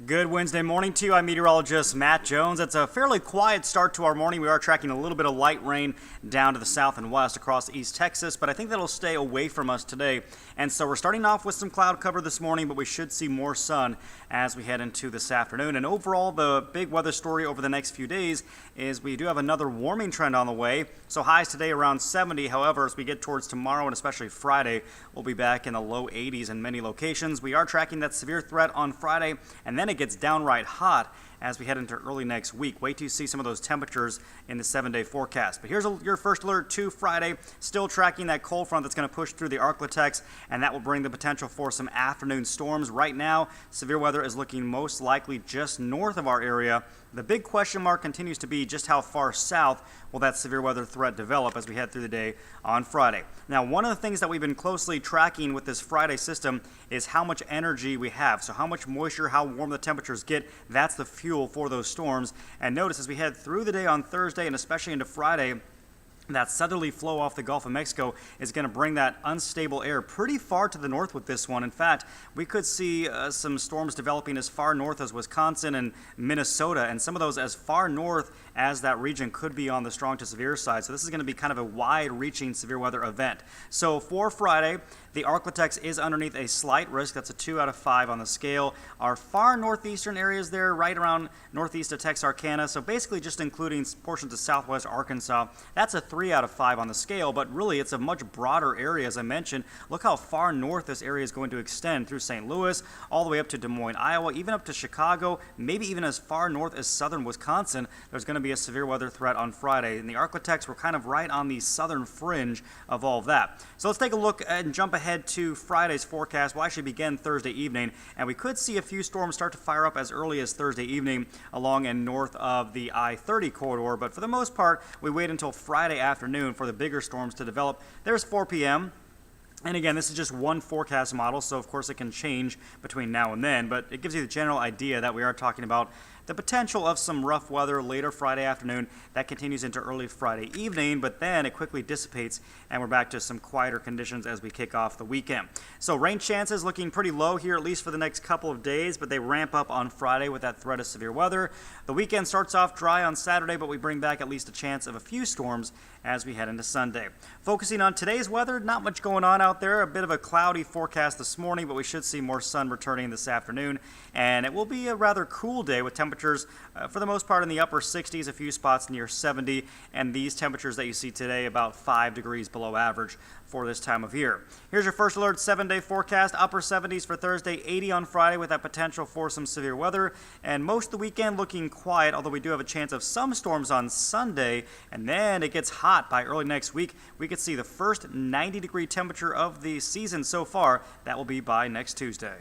Good Wednesday morning to you. I'm meteorologist Matt Jones. It's a fairly quiet start to our morning. We are tracking a little bit of light rain down to the south and west across East Texas, but I think that'll stay away from us today. And so we're starting off with some cloud cover this morning, but we should see more sun as we head into this afternoon. And overall, the big weather story over the next few days is we do have another warming trend on the way. So highs today around 70. However, as we get towards tomorrow and especially Friday, we'll be back in the low 80s in many locations. We are tracking that severe threat on Friday, and then it gets downright hot as we head into early next week. Wait till you see some of those temperatures in the 7-day forecast. But here's your first alert to Friday. Still tracking that cold front that's going to push through the Arklatex, and that will bring the potential for some afternoon storms. Right now, severe weather is looking most likely just north of our area. The big question mark continues to be just how far south will that severe weather threat develop as we head through the day on Friday. Now, one of the things that we've been closely tracking with this Friday system is how much energy we have. So how much moisture, how warm the temperatures get, that's the fuel for those storms. And notice as we head through the day on Thursday and especially into Friday, that southerly flow off the Gulf of Mexico is going to bring that unstable air pretty far to the north with this one. In fact, we could see some storms developing as far north as Wisconsin and Minnesota, and some of those as far north as that region could be on the strong to severe side. So this is going to be kind of a wide-reaching severe weather event. So for Friday, the Arklatex is underneath a slight risk. That's a 2 out of 5 on the scale. Our far northeastern areas there, right around northeast of Texarkana, so basically just including portions of southwest Arkansas, that's a 3 out of 5 on the scale, but really it's a much broader area, as I mentioned. Look how far north this area is going to extend through St. Louis, all the way up to Des Moines, Iowa, even up to Chicago, maybe even as far north as southern Wisconsin. There's going to be a severe weather threat on Friday. In the Arklatex, we're kind of right on the southern fringe of all of that. So let's take a look and jump ahead to Friday's forecast. We'll actually begin Thursday evening, and we could see a few storms start to fire up as early as Thursday evening along and north of the I-30 corridor, but for the most part, we wait until Friday afternoon for the bigger storms to develop. There's 4 p.m. And again, this is just one forecast model, so of course it can change between now and then, but it gives you the general idea that we are talking about the potential of some rough weather later Friday afternoon. That continues into early Friday evening, but then it quickly dissipates and we're back to some quieter conditions as we kick off the weekend. So rain chances looking pretty low here, at least for the next couple of days, but they ramp up on Friday with that threat of severe weather. The weekend starts off dry on Saturday, but we bring back at least a chance of a few storms as we head into Sunday. Focusing on today's weather, not much going on out there. A bit of a cloudy forecast this morning, but we should see more sun returning this afternoon, and it will be a rather cool day with temperatures for the most part in the upper 60s, a few spots near 70, and these temperatures that you see today about 5 degrees below average for this time of year. Here's your first alert 7-day forecast. Upper 70s for Thursday, 80 on Friday with that potential for some severe weather, and most of the weekend looking quiet, although we do have a chance of some storms on Sunday, and then it gets hot by early next week. We could see the first 90-degree temperature of the season so far. That will be by next Tuesday.